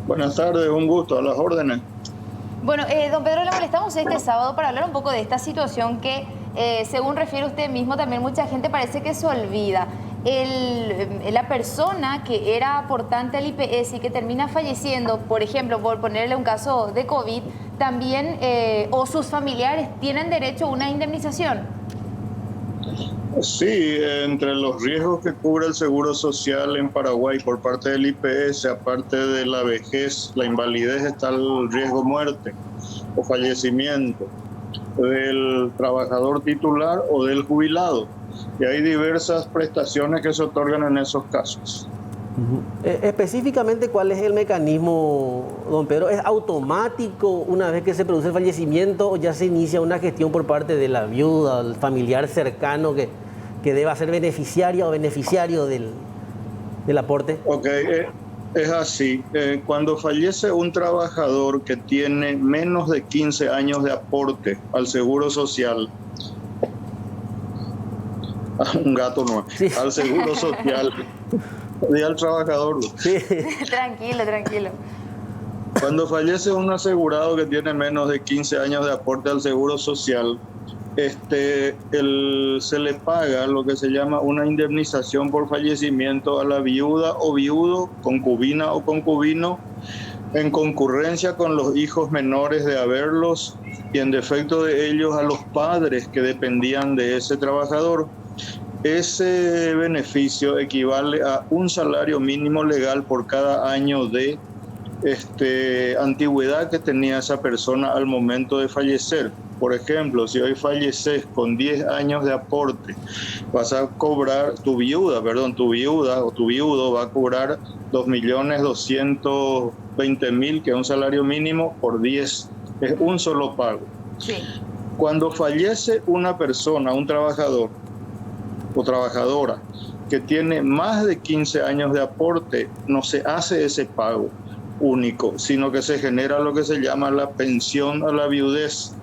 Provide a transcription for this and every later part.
Buenas tardes, un gusto, a las órdenes. Bueno, don Pedro, le molestamos este sábado para hablar un poco de esta situación que, según refiere usted mismo, también mucha gente parece que se olvida. La persona que era aportante al IPS y que termina falleciendo, por ejemplo, por ponerle un caso de COVID, también, o sus familiares, tienen derecho a una indemnización. Sí, entre los riesgos que cubre el Seguro Social en Paraguay por parte del IPS, aparte de la vejez, la invalidez, está el riesgo muerte o fallecimiento del trabajador titular o del jubilado. Y hay diversas prestaciones que se otorgan en esos casos. Específicamente, ¿cuál es el mecanismo, don Pedro? ¿Es automático una vez que se produce el fallecimiento o ya se inicia una gestión por parte de la viuda, el familiar cercano que deba ser beneficiaria o beneficiario del aporte? Ok, es así. Cuando fallece un trabajador que tiene menos de 15 años de aporte al Seguro Social, un gato no, Sí. al Seguro Social y al trabajador. Sí. Tranquilo, tranquilo. Cuando fallece un asegurado que tiene menos de 15 años de aporte al Seguro Social, se le paga lo que se llama una indemnización por fallecimiento a la viuda o viudo, concubina o concubino, en concurrencia con los hijos menores de haberlos y en defecto de ellos a los padres que dependían de ese trabajador. Ese beneficio equivale a un salario mínimo legal por cada año de antigüedad que tenía esa persona al momento de fallecer. Por ejemplo, si hoy falleces con 10 años de aporte, vas a cobrar, tu viuda o tu viudo va a cobrar 2.220.000, que es un salario mínimo, por 10. Es un solo pago. Sí. Cuando fallece una persona, un trabajador o trabajadora, que tiene más de 15 años de aporte, no se hace ese pago único, sino que se genera lo que se llama la pensión a la viudez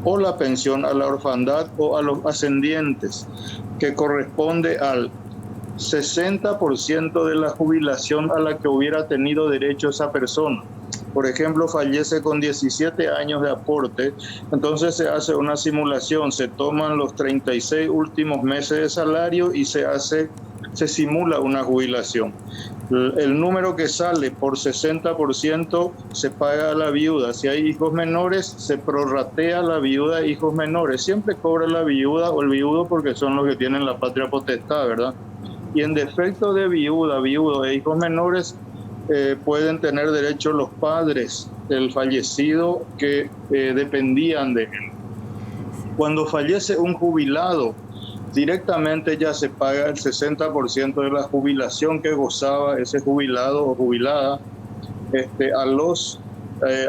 o la pensión a la orfandad o a los ascendientes, que corresponde al 60% de la jubilación a la que hubiera tenido derecho esa persona. Por ejemplo, fallece con 17 años de aporte, entonces se hace una simulación, se toman los 36 últimos meses de salario y se simula una jubilación. El número que sale por 60% se paga a la viuda. Si hay hijos menores, se prorratea a la viuda e hijos menores. Siempre cobra la viuda o el viudo porque son los que tienen la patria potestad, ¿verdad? Y en defecto de viuda, viudo e hijos menores, pueden tener derecho los padres del fallecido que dependían de él. Cuando fallece un jubilado, directamente ya se paga el 60% de la jubilación que gozaba ese jubilado o jubilada a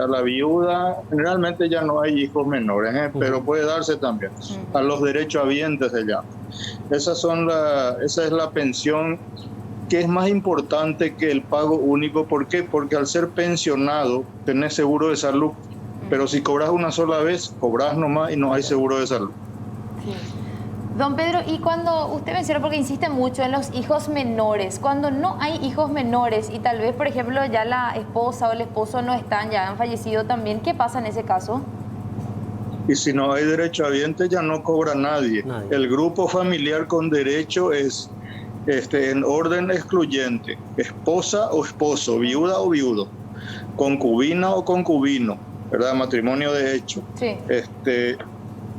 la viuda. Generalmente ya no hay hijos menores, pero puede darse también. A los derechohabientes se llama. Esa es la pensión que es más importante que el pago único. ¿Por qué? Porque al ser pensionado tenés seguro de salud, pero si cobras una sola vez, cobras nomás y no hay seguro de salud. Sí. Don Pedro, y cuando usted menciona, porque insiste mucho en los hijos menores, cuando no hay hijos menores y tal vez, por ejemplo, ya la esposa o el esposo no están, ya han fallecido también, ¿qué pasa en ese caso? Y si no hay derechohabiente, ya no cobra nadie. El grupo familiar con derecho es en orden excluyente: esposa o esposo, viuda o viudo, concubina o concubino, ¿verdad? Matrimonio de hecho. Sí.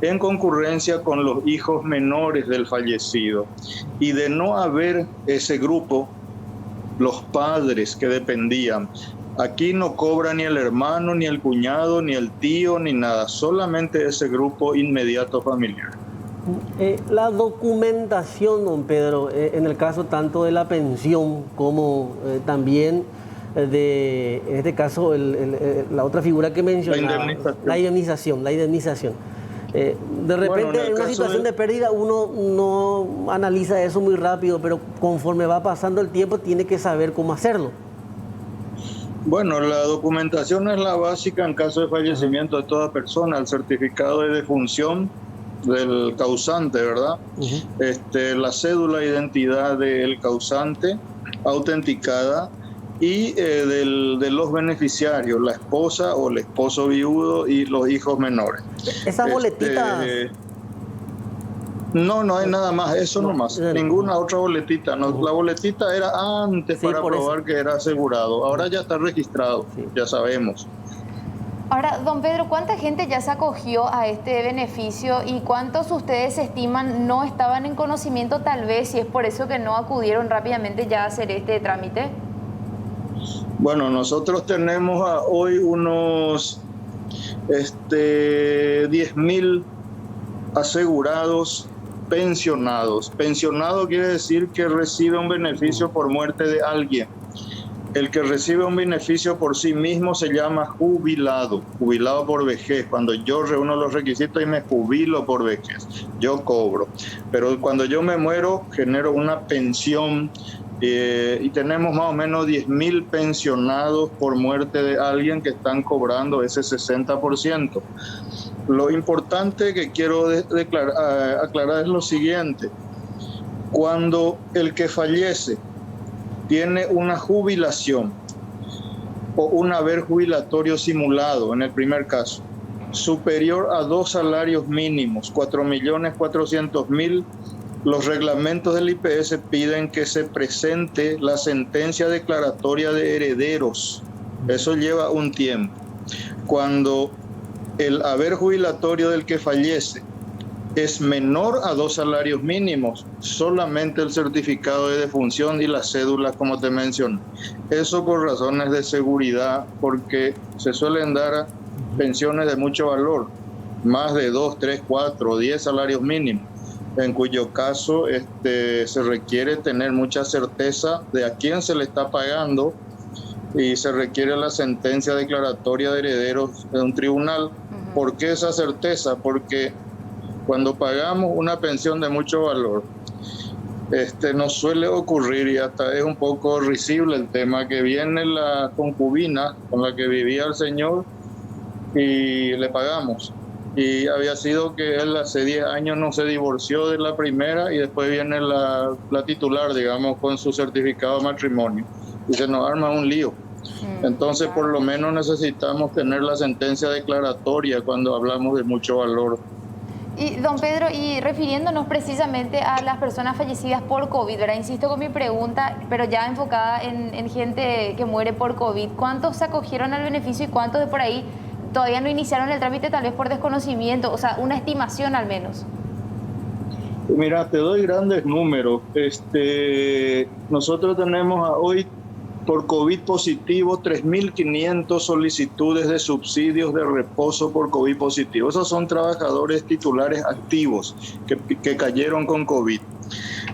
En concurrencia con los hijos menores del fallecido. Y de no haber ese grupo, los padres que dependían, aquí no cobra ni el hermano, ni el cuñado, ni el tío, ni nada, solamente ese grupo inmediato familiar. La documentación, don Pedro, en el caso tanto de la pensión como también en este caso, la otra figura que mencionaba, la indemnización. De repente, en una situación de pérdida, uno no analiza eso muy rápido, pero conforme va pasando el tiempo, tiene que saber cómo hacerlo. Bueno, la documentación es la básica en caso de fallecimiento de toda persona: el certificado de defunción del causante, ¿verdad? La cédula de identidad del causante autenticada y del de los beneficiarios, la esposa o el esposo viudo y los hijos menores. Esa boletita... No hay nada más, eso nomás, ninguna otra boletita. No, la boletita era antes para probar que era asegurado, ahora ya está registrado, ya sabemos. Ahora, don Pedro, ¿cuánta gente ya se acogió a este beneficio y cuántos ustedes estiman no estaban en conocimiento tal vez y es por eso que no acudieron rápidamente ya a hacer este trámite? Bueno, nosotros tenemos hoy unos 10.000 asegurados pensionados. Pensionado quiere decir que recibe un beneficio por muerte de alguien. El que recibe un beneficio por sí mismo se llama jubilado, jubilado por vejez. Cuando yo reúno los requisitos y me jubilo por vejez, yo cobro. Pero cuando yo me muero, genero una pensión y tenemos más o menos 10.000 pensionados por muerte de alguien que están cobrando ese 60%. Lo importante que quiero aclarar es lo siguiente. Cuando el que fallece tiene una jubilación o un haber jubilatorio simulado, en el primer caso, superior a 2 salarios mínimos, 4.400.000, los reglamentos del IPS piden que se presente la sentencia declaratoria de herederos. Eso lleva un tiempo. Cuando el haber jubilatorio del que fallece es menor a 2 salarios mínimos, solamente el certificado de defunción y la cédula, como te mencioné. Eso por razones de seguridad, porque se suelen dar pensiones de mucho valor, más de 2, 3, 4, 10 salarios mínimos, en cuyo caso se requiere tener mucha certeza de a quién se le está pagando y se requiere la sentencia declaratoria de herederos de un tribunal. ¿Por qué esa certeza? Porque cuando pagamos una pensión de mucho valor, nos suele ocurrir, y hasta es un poco risible el tema, que viene la concubina con la que vivía el señor y le pagamos. Y había sido que él hace 10 años no se divorció de la primera y después viene la titular, digamos, con su certificado de matrimonio. Y se nos arma un lío. Entonces, por lo menos necesitamos tener la sentencia declaratoria cuando hablamos de mucho valor. Y don Pedro, y refiriéndonos precisamente a las personas fallecidas por COVID, ¿verdad? Insisto con mi pregunta, pero ya enfocada en gente que muere por COVID. ¿Cuántos se acogieron al beneficio y cuántos de por ahí todavía no iniciaron el trámite, tal vez por desconocimiento? O sea, una estimación al menos. Mira, te doy grandes números. Nosotros tenemos hoy por COVID positivo 3.500 solicitudes de subsidios de reposo por COVID positivo. Esos son trabajadores titulares activos que cayeron con COVID.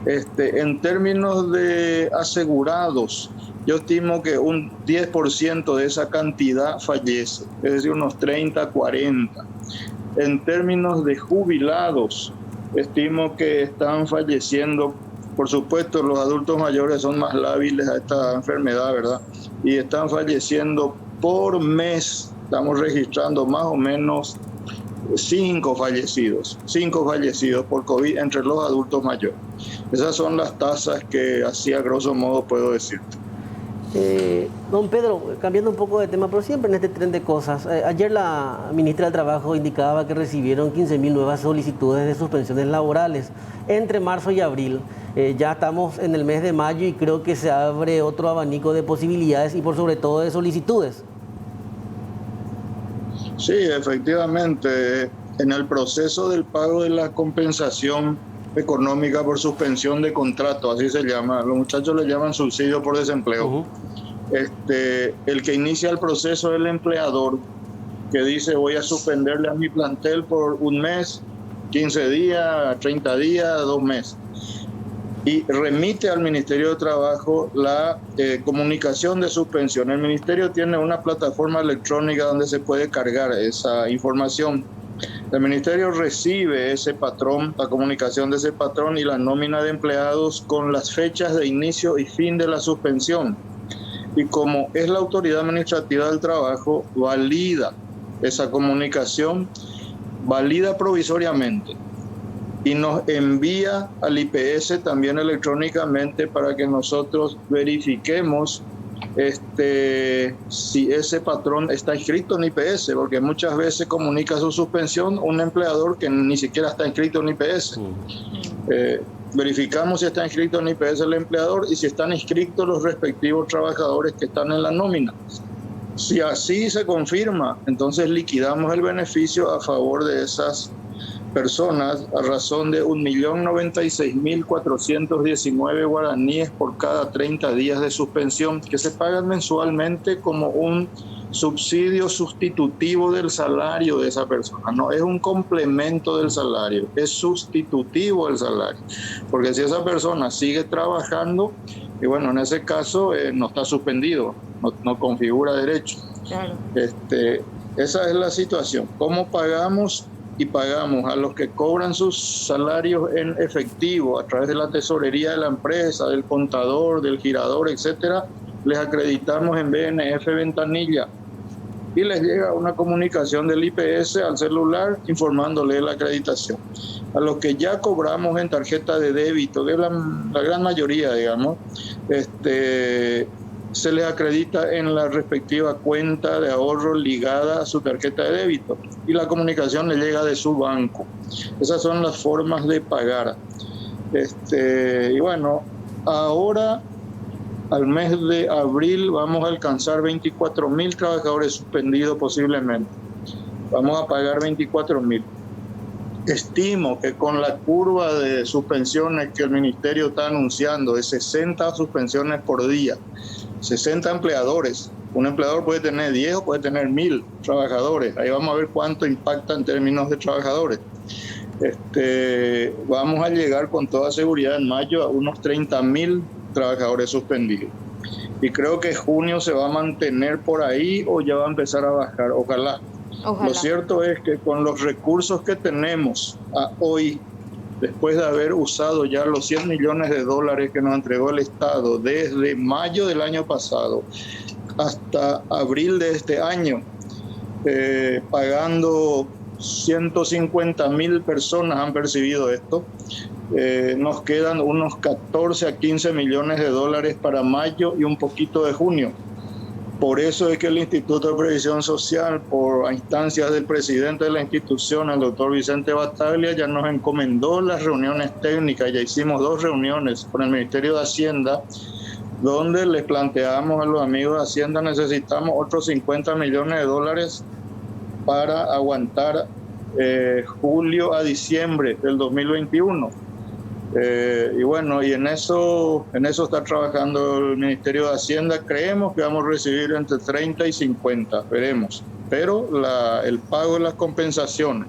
En términos de asegurados, yo estimo que un 10% de esa cantidad fallece, es decir, unos 30, 40. En términos de jubilados, estimo que están falleciendo. Por supuesto, los adultos mayores son más lábiles a esta enfermedad, ¿verdad? Y están falleciendo por mes. Estamos registrando más o menos 5 fallecidos por COVID entre los adultos mayores. Esas son las tasas que así a grosso modo puedo decirte. Don Pedro, cambiando un poco de tema, pero siempre en este tren de cosas. Ayer la ministra del Trabajo indicaba que recibieron 15.000 nuevas solicitudes de suspensiones laborales entre marzo y abril. Ya estamos en el mes de mayo y creo que se abre otro abanico de posibilidades y por sobre todo de solicitudes. Sí, efectivamente. En el proceso del pago de la compensación económica por suspensión de contrato, así se llama, los muchachos le llaman subsidio por desempleo. El que inicia el proceso es el empleador, que dice voy a suspenderle a mi plantel por un mes, 15 días, 30 días, 2 meses. Y remite al Ministerio de Trabajo la comunicación de suspensión. El Ministerio tiene una plataforma electrónica donde se puede cargar esa información. El Ministerio recibe ese patrón, la comunicación de ese patrón y la nómina de empleados con las fechas de inicio y fin de la suspensión. Y como es la autoridad administrativa del trabajo, valida esa comunicación, valida provisoriamente y nos envía al IPS también electrónicamente para que nosotros verifiquemos si ese patrón está inscrito en IPS, porque muchas veces comunica su suspensión un empleador que ni siquiera está inscrito en IPS. Verificamos si está inscrito en IPS el empleador y si están inscritos los respectivos trabajadores que están en la nómina. Si así se confirma, entonces liquidamos el beneficio a favor de esas personas a razón de 1.096.419 guaraníes por cada 30 días de suspensión, que se pagan mensualmente como un subsidio sustitutivo del salario de esa persona. No es un complemento del salario, es sustitutivo del salario. Porque si esa persona sigue trabajando, y bueno, en ese caso no está suspendido, no configura derecho. Claro. Esa es la situación. ¿Cómo pagamos? Y pagamos a los que cobran sus salarios en efectivo a través de la tesorería de la empresa, del contador, del girador, etcétera. Les acreditamos en BNF Ventanilla y les llega una comunicación del IPS al celular informándole de la acreditación. A los que ya cobramos en tarjeta de débito, de la gran mayoría, digamos, se les acredita en la respectiva cuenta de ahorro ligada a su tarjeta de débito y la comunicación le llega de su banco. Esas son las formas de pagar. Y bueno, ahora al mes de abril vamos a alcanzar 24.000 trabajadores suspendidos posiblemente. Vamos a pagar 24.000. Estimo que con la curva de suspensiones que el Ministerio está anunciando, de 60 suspensiones por día, 60 empleadores, un empleador puede tener 10 o puede tener 1.000 trabajadores, ahí vamos a ver cuánto impacta en términos de trabajadores. Vamos a llegar con toda seguridad en mayo a unos 30.000 trabajadores suspendidos. Y creo que junio se va a mantener por ahí o ya va a empezar a bajar, ojalá. Lo cierto es que con los recursos que tenemos hoy, después de haber usado ya los 100 millones de dólares que nos entregó el Estado desde mayo del año pasado hasta abril de este año, pagando 150.000 personas han percibido esto, nos quedan unos 14 a 15 millones de dólares para mayo y un poquito de junio. Por eso es que el Instituto de Previsión Social, por instancias del presidente de la institución, el doctor Vicente Battaglia, ya nos encomendó las reuniones técnicas. Ya hicimos 2 reuniones con el Ministerio de Hacienda, donde les planteamos a los amigos de Hacienda, necesitamos otros 50 millones de dólares para aguantar julio a diciembre del 2021. Y bueno, y en eso está trabajando el Ministerio de Hacienda. Creemos que vamos a recibir entre 30 y 50, veremos. Pero el pago de las compensaciones,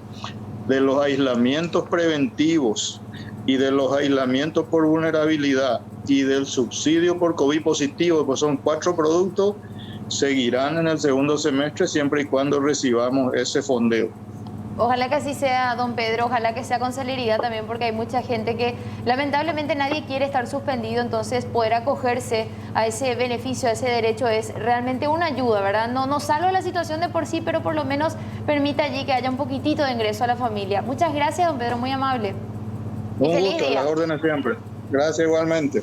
de los aislamientos preventivos y de los aislamientos por vulnerabilidad y del subsidio por COVID positivo, pues son 4 productos, seguirán en el segundo semestre siempre y cuando recibamos ese fondeo. Ojalá que así sea, don Pedro, ojalá que sea con celeridad también, porque hay mucha gente que lamentablemente nadie quiere estar suspendido, entonces poder acogerse a ese beneficio, a ese derecho es realmente una ayuda, ¿verdad? No salva la situación de por sí, pero por lo menos permite allí que haya un poquitito de ingreso a la familia. Muchas gracias, don Pedro, muy amable. Un gusto, a las órdenes siempre. Gracias igualmente.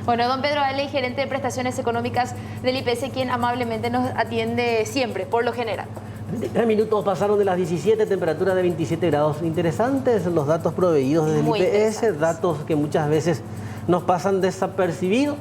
Bueno, don Pedro Ale, gerente de prestaciones económicas del IPS, quien amablemente nos atiende siempre, por lo general. 3 minutos pasaron de las 17, temperatura de 27 grados. Interesantes los datos proveídos desde el IPS, datos que muchas veces nos pasan desapercibidos.